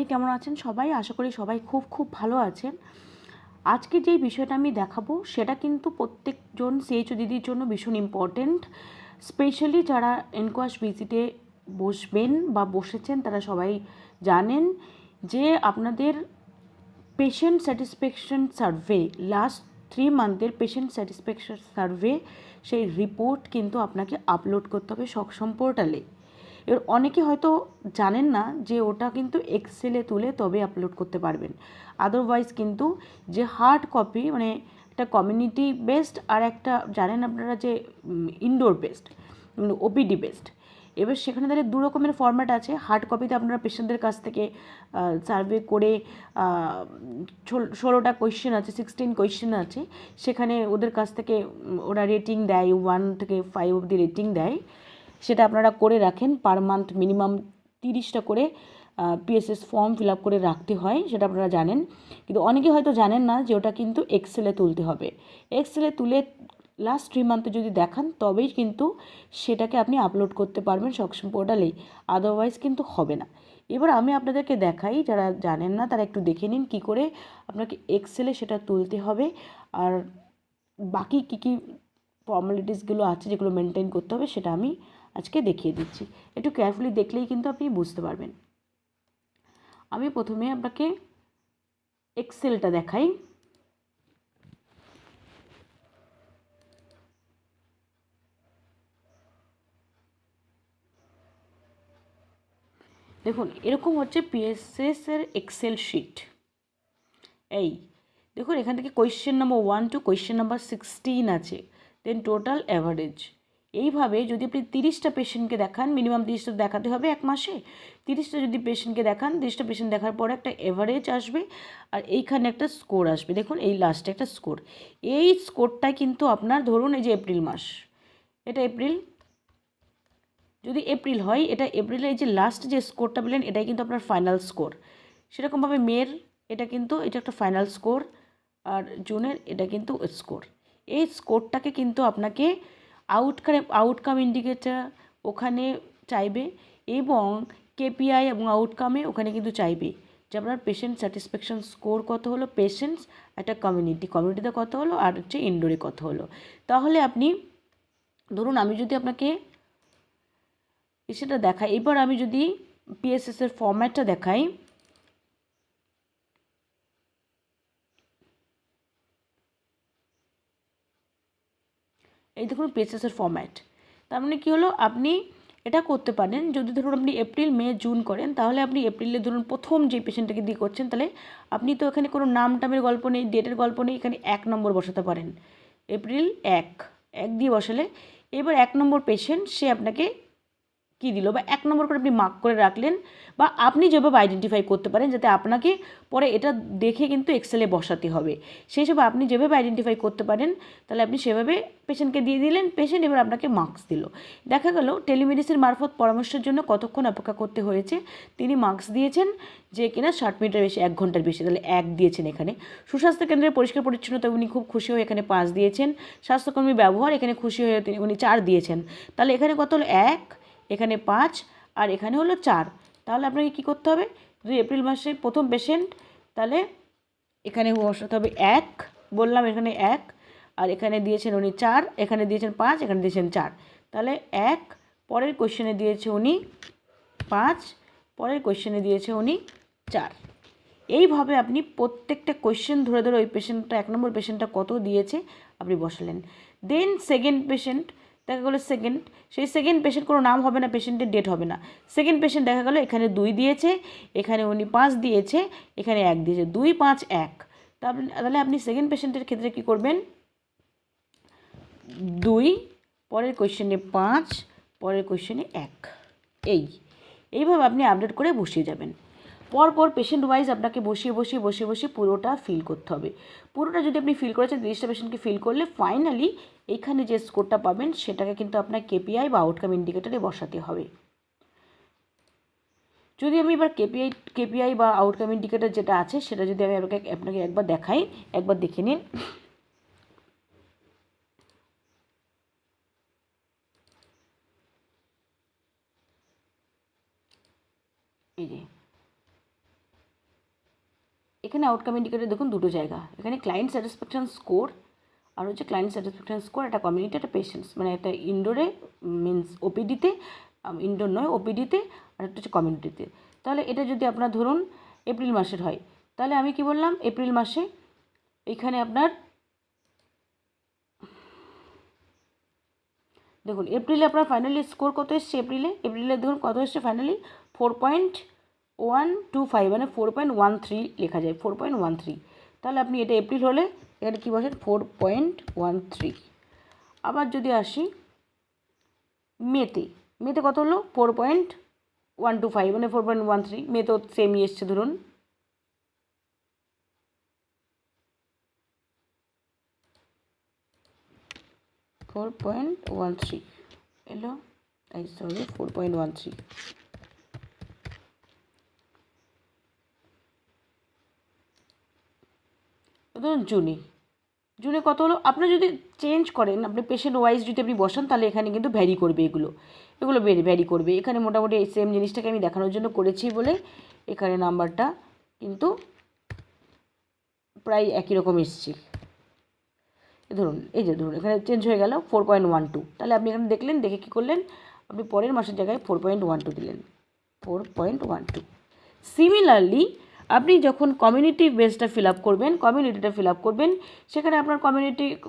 সবাই কেমন আছেন? সবাই আশা করি সবাই খুব খুব ভালো আছেন। আজকে যেই বিষয়টা আমি দেখাবো সেটা কিন্তু প্রত্যেকজন সিএইচও দিদির জন্য ভীষণ ইম্পর্টেন্ট। স্পেশালি যারা এনকোয়াশ ভিজিটে বসবেন বা বসেছেন তারা সবাই জানেন যে আপনাদের পেশেন্ট স্যাটিসফ্যাকশন সার্ভে, লাস্ট 3 মান্থের পেশেন্ট স্যাটিসফ্যাকশন সার্ভে, সেই রিপোর্ট কিন্তু আপনাকে আপলোড করতে হবে সক্ষম পোর্টালে। এবার অনেকে হয়তো জানেন না যে ওটা কিন্তু এক্সেলে তুলে তবে আপলোড করতে পারবেন। আদারওয়াইজ কিন্তু যে হার্ড কপি, মানে একটা কমিউনিটি বেসড আর একটা জানেন আপনারা যে ইনডোর বেসড, মানে ওপিডি বেসড। এবার সেখানে তাহলে দু রকমের ফরম্যাট আছে। হার্ড কপিতে আপনারা পেশেন্টদের কাছ থেকে সার্ভে করে 16টা কোয়েশ্চেন আছে, 16 কোয়েশ্চেন আছে, সেখানে ওদের কাছ থেকে ওরা রেটিং দেয়, 1 থেকে 5 অবধি রেটিং দেয়। সেটা আপনারা করে রাখেন। পার মান্থ মিনিমাম 30টা করে পিএসএস ফর্ম ফিল আপ করে রাখতে হয়, সেটা আপনারা জানেন। কিন্তু অনেকে হয়তো জানেন না যে ওটা কিন্তু এক্সেলে তুলতে হবে। এক্সেলে তুলে লাস্ট 3 মান্থে যদি দেখান তবেই কিন্তু সেটাকে আপনি আপলোড করতে পারবেন সক্ষম পোর্টালেই, আদারওয়াইজ কিন্তু হবে না। এবার আমি আপনাদেরকে দেখাই, যারা জানেন না তারা একটু দেখে নিন কী করে আপনাকে এক্সেলে সেটা তুলতে হবে, আর বাকি কী কী ফর্মালিটিসগুলো আছে যেগুলো মেনটেন করতে হবে সেটা আমি আজকে দেখিয়ে দিচ্ছি। একটু কেয়ারফুলি দেখলেই কিন্তু আপনি বুঝতে পারবেন। আমি প্রথমে আপনাকে এক্সেলটা দেখাই। দেখুন এরকম হচ্ছে পিএসএস এর এক্সেল শিট। এই দেখুন এখান থেকে question number 1 to question number 16 আছে, দেন টোটাল অ্যাভারেজ। এইভাবে যদি আপনি 30টা পেশেন্টকে দেখান, মিনিমাম 30টা দেখাতে হবে এক মাসে। 30টা যদি পেশেন্টকে দেখান, 30টা পেশেন্ট দেখার পর একটা এভারেজ আসবে, আর এইখানে একটা স্কোর আসবে। দেখুন এই লাস্টে একটা স্কোর। এই স্কোরটাই কিন্তু আপনার, ধরুন এই যে এপ্রিল মাস, এটা এপ্রিল, যদি এপ্রিল হয়, এটা এপ্রিলের এই যে লাস্ট যে স্কোরটা পেলেন এটাই কিন্তু আপনার ফাইনাল স্কোর। সেরকমভাবে মের এটা কিন্তু এটা একটা ফাইনাল স্কোর, আর জুনের এটা কিন্তু স্কোর। এই স্কোরটাকে কিন্তু আপনাকে আউটকাম ইন্ডিকেটর ওখানে চাইবে, এবং কেপিআই এবং আউটকামে ওখানে কিন্তু চাইবে যে আপনার পেশেন্ট স্যাটিসফ্যাকশন স্কোর কত হলো, পেশেন্টস, একটা কমিউনিটিতে কত হলো, আর হচ্ছে ইনডোরে কত হলো। তাহলে আপনি ধরুন আমি যদি আপনাকে সেটা দেখাই, এবার আমি যদি পিএসএস এর ফরম্যাটটা দেখাই, এই দেখুন পিএসএস এর ফরম্যাট। তার মানে কী হলো, আপনি এটা করতে পারেন যদি ধরুন আপনি এপ্রিল মে জুন করেন, তাহলে আপনি এপ্রিলে ধরুন প্রথম যে পেশেন্টটাকে দিয়ে করছেন, তাহলে আপনি তো এখানে কোনো নাম টামের গল্প নেই, ডেটের গল্প নেই, এখানে 1 নম্বর বসাতে পারেন। এপ্রিল 1 দিয়ে বসালে এবার 1 নম্বর পেশেন্ট সে আপনাকে কী দিল, বা 1 নম্বর করে আপনি মার্ক করে রাখলেন, বা আপনি যেভাবে আইডেন্টিফাই করতে পারেন যাতে আপনাকে পরে এটা দেখে কিন্তু এক্সেলে বসাতে হবে, সেই সব আপনি যেভাবে আইডেন্টিফাই করতে পারেন তাহলে আপনি সেভাবে পেশেন্টকে দিয়ে দিলেন। পেশেন্ট এবার আপনাকে মার্কস দিল। দেখা গেল টেলিমেডিসিন মারফত পরামর্শের জন্য কতক্ষণ অপেক্ষা করতে হয়েছে, তিনি মার্কস দিয়েছেন যে কিনা 60 মিনিটের বেশি, 1 ঘন্টার বেশি, তাহলে 1 দিয়েছেন এখানে। সুস্বাস্থ্য কেন্দ্রের পরিষ্কার পরিচ্ছন্নতা উনি খুব খুশি হয়ে এখানে 5 দিয়েছেন। স্বাস্থ্যকর্মী ব্যবহার এখানে খুশি হয়ে উনি 4 দিয়েছেন। তাহলে এখানে কত হলো, 1, এখানে 5, আর এখানে হলো 4। তাহলে আপনাকে কী করতে হবে, যদি এপ্রিল মাসে প্রথম পেশেন্ট, তাহলে এখানে বসাতে হবে 1, বললাম এখানে 1, আর এখানে দিয়েছেন উনি 4, এখানে দিয়েছেন 5, এখানে দিয়েছেন 4, তাহলে 1, পরের কোয়েশ্চেনে দিয়েছে উনি 5, পরের কোয়েশ্চেনে দিয়েছে উনি 4। এইভাবে আপনি প্রত্যেকটা কোয়েশ্চেন ধরে ধরে ওই পেশেন্টটা 1 নম্বর পেশেন্টটা কত দিয়েছে আপনি বসালেন। দেন সেকেন্ড পেশেন্ট দেখা গেলো সেই সেকেন্ড পেশেন্ট কোনো নাম হবে না, পেশেন্টের ডেট হবে না। সেকেন্ড পেশেন্ট দেখা গেলো এখানে 2 দিয়েছে, এখানে উনি 5 দিয়েছে, এখানে 1 দিয়েছে, 2, 5, 1। তাহলে আপনি সেকেন্ড পেশেন্টের ক্ষেত্রে কী করবেন, 2, পরের কোয়েশ্চেনে 5, পরের কোয়েশ্চেনে 1। এইভাবে আপনি আপডেট করে বসিয়ে যাবেন। পরপর পেশেন্ট ওয়াইজ আপনাকে বসিয়ে পুরোটা ফিল করতে হবে। পুরোটা যদি আপনি ফিল করেছেন, 30টা পেশেন্টকে ফিল করলে ফাইনালি এইখানে যে স্কোরটা পাবেন সেটাকে কিন্তু আপনার কেপিআই বা আউটকাম ইন্ডিকেটরে বসাতে হবে। যদি আমি এবার কেপিআই বা আউটকাম ইন্ডিকেটর যেটা আছে সেটা যদি আমি আপনাকে একবার দেখাই, একবার দেখে নিন। এই যে এখানে আউটকাম ইন্ডিকেটর দেখুন দুটো জায়গা, এখানে ক্লায়েন্ট স্যাটিসফ্যাকশন স্কোর আর হচ্ছে ক্লায়েন্ট স্যাটিসফ্যাকশন স্কোর, একটা কমিউনিটি, একটা পেশেন্টস, মানে একটা ইনডোরে মিনস ওপিডিতে, ইনডোর নয় ওপিডিতে, আর একটা হচ্ছে কমিউনিটিতে। তাহলে এটা যদি আপনার ধরুন এপ্রিল মাসের হয়, তাহলে আমি কি বললাম এপ্রিল মাসে এখানে আপনার দেখুন এপ্রিলে আপনার ফাইনালি স্কোর কত এসছে, এপ্রিলে দেখুন কত এসছে ফাইনালি 4.125, মানে 4.13 লেখা যায়, 4.13। তাহলে আপনি এটা এপ্রিল হলে এখানে কী বসেন 4.13। আবার যদি আসি মেতে কত হলো 4.125, মানে 4.13, মেতেও সেমই এসছে ধরুন। $4.13 এলো, 4.13। ধরুন জুনে কত হলো, আপনার যদি চেঞ্জ করেন, আপনি পেশেন্ট ওয়াইজ যদি আপনি বসান, তাহলে এখানে কিন্তু ভ্যারি করবে, এগুলো ভ্যারি করবে। এখানে মোটামুটি এই সেম জিনিসটাকে আমি দেখানোর জন্য করেছি বলে এখানে নাম্বারটা কিন্তু প্রায় একই রকম এসছে। ধরুন ধরুন এখানে চেঞ্জ হয়ে গেল 4.12। তাহলে আপনি এখানে দেখলেন, দেখে কী করলেন, আপনি পরের মাসের জায়গায় 4.12 দিলেন, 4.12। সিমিলারলি আপনি যখন কমিউনিটি বেসটা ফিল আপ করবেন, সেখানে আপনার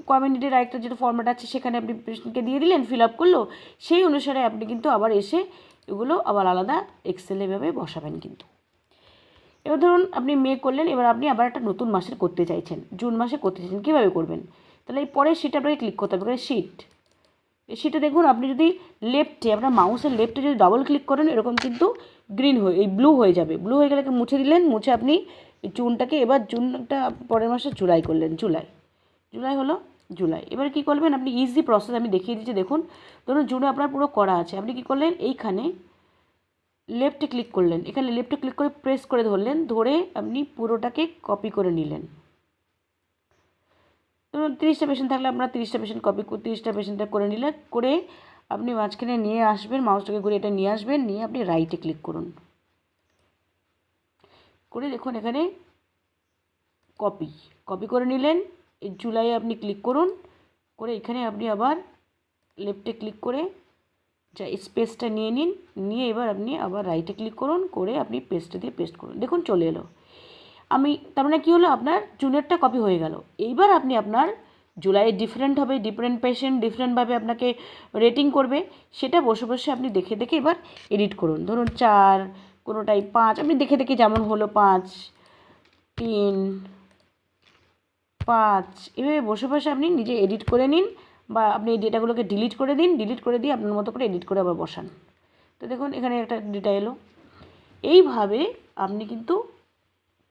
কমিউনিটির আরেকটা যেটা ফর্ম্যাট আছে, সেখানে আপনি পেশেন্টকে দিয়ে দিলেন, ফিল আপ করলো, সেই অনুসারে আপনি কিন্তু আবার এসে এগুলো আবার আলাদা এক্সেলে এভাবে বসাবেন কিন্তু। এবার ধরুন আপনি মে করলেন, এবার আপনি আবার একটা নতুন মাসের করতে চাইছেন, জুন মাসে করতে চাইছেন, কীভাবে করবেন? তাহলে এই পরের শিটে আপনাকে ক্লিক করতে হবে, এই শিটে দেখুন আপনি যদি লেফটে, আপনার মাউসের লেফটে যদি ডবল ক্লিক করেন, এরকম কিন্তু ব্লু হয়ে যাবে। ব্লু হয়ে গেলে মুছে দিলেন, মুছে আপনি জুনটাকে, এবার জুনটা পরের মাসে জুলাই করলেন, জুলাই হলো জুলাই। এবার কী করবেন আপনি, ইজি প্রসেস আমি দেখিয়ে দিচ্ছি দেখুন। ধরুন জুনে আপনার পুরো করা আছে, আপনি কী করলেন, এইখানে লেফটে ক্লিক করলেন, এখানে লেফটে ক্লিক করে প্রেস করে ধরলেন, ধরে আপনি পুরোটাকে কপি করে নিলেন। ধরুন 30টা পেশেন্ট থাকলে আপনার 30টা পেশেন্ট কপি 30টা পেশেন্টটা করে নিলেন, করে আপনি মাঝখানে নিয়ে আসবেন, মাউসটাকে ঘুরে এটা নিয়ে আসবেন, নিয়ে আপনি রাইটে ক্লিক করুন, করে দেখুন এখানে কপি করে নিলেন। জুলাই আপনি ক্লিক করুন, করে এখানে আপনি আবার লেফটে ক্লিক করে যা স্পেসটা নিয়ে নিন, নিয়ে এবার আপনি আবার রাইটে ক্লিক করুন, করে আপনি পেস্টটা দিয়ে পেস্ট করুন, দেখুন চলে এলো। তার মানে কী হলো, আপনার জুনেরটা কপি হয়ে গেল। এইবার আপনি আপনার জুলাইয়ের ডিফারেন্ট হবে, ডিফারেন্ট পেশেন্ট ডিফারেন্টভাবে আপনাকে রেটিং করবে, সেটা বসে বসে আপনি দেখে দেখে এবার এডিট করুন। ধরুন 4, কোনোটাই 5, আপনি দেখে দেখে যেমন হলো 5, 3, 5, এভাবে বসে বসে আপনি নিজে এডিট করে নিন, বা আপনি এই ডেটাগুলোকে ডিলিট করে দিন, ডিলিট করে দিয়ে আপনার মতো করে এডিট করে আবার বসান। তো দেখুন এখানে একটা ডেটা এলো। এইভাবে আপনি কিন্তু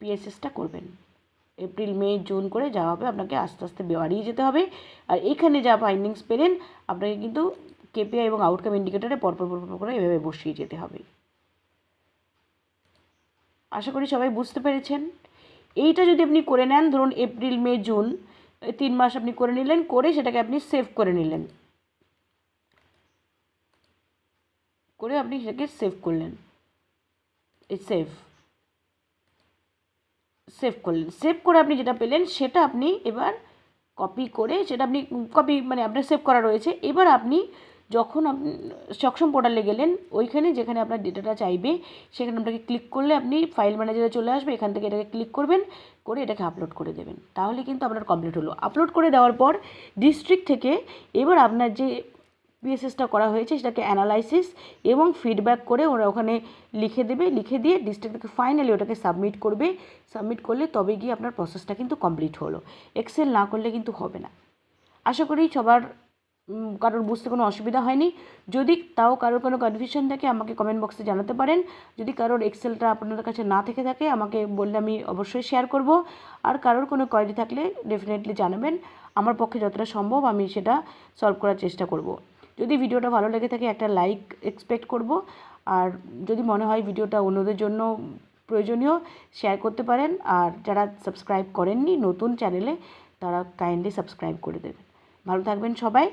পিএসএসটা করবেন। এপ্রিল মে জুন করে যা হবে আপনাকে আস্তে আস্তে বাড়িয়ে যেতে হবে। আর এখানে যা ফাইন্ডিংস পেলেন আপনাকে কিন্তু কেপিআই এবং আউটকাম ইন্ডিকেটরে পরপর করে এভাবে বসিয়ে যেতে হবে। আশা করি সবাই বুঝতে পেরেছেন। এইটা যদি আপনি করে নেন, ধরুন এপ্রিল মে জুন 3 মাস আপনি করে নিলেন, করে সেটাকে আপনি সেভ করে নিলেন, করে আপনি সেটাকে সেভ করলেন, সেভ করলেন, সেভ করে আপনি যেটা পেলেন সেটা আপনি এবার কপি করে, সেটা আপনি মানে আপনার সেভ করা রয়েছে। এবার আপনি যখন আপনি সক্ষম পোর্টালে গেলেন, ওইখানে যেখানে আপনার ডেটাটা চাইবে সেখানে আপনাকে ক্লিক করলে আপনি ফাইল ম্যানেজারে চলে আসবে, এখান থেকে এটাকে ক্লিক করবেন, করে এটাকে আপলোড করে দেবেন, তাহলে কিন্তু আপনার কমপ্লিট হলো। আপলোড করে দেওয়ার পর ডিস্ট্রিক্ট থেকে এবার আপনার যে পিএসএসটা করা হয়েছে সেটাকে অ্যানালাইসিস এবং ফিডব্যাক করে ওরা ওখানে লিখে দেবে, লিখে দিয়ে ডিস্ট্রিক্ট থেকে ফাইনালি ওটাকে সাবমিট করবে। সাবমিট করলে তবে গিয়ে আপনার প্রসেসটা কিন্তু কমপ্লিট হলো। এক্সেল না করলে কিন্তু হবে না। আশা করি সবার কারোর বুঝতে কোনো অসুবিধা হয়নি। যদি তাও কারোর কোনো কনফিউশন থাকে আমাকে কমেন্ট বক্সে জানাতে পারেন। যদি কারোর এক্সেলটা আপনাদের কাছে না থেকে থাকে আমাকে বললে আমি অবশ্যই শেয়ার করব। আর কারোর কোনো কোয়েরি থাকলে ডেফিনেটলি জানাবেন, আমার পক্ষে যতটা সম্ভব আমি সেটা সলভ করার চেষ্টা করব। যদি ভিডিওটা ভালো লেগে থাকে একটা লাইক এক্সপেক্ট করব, আর যদি মনে হয় ভিডিওটা অন্যদের জন্য প্রয়োজনীয় শেয়ার করতে পারেন। আর যারা সাবস্ক্রাইব করেননি নতুন চ্যানেলে, তারা কাইন্ডলি সাবস্ক্রাইব করে দেবেন। ভালো থাকবেন সবাই।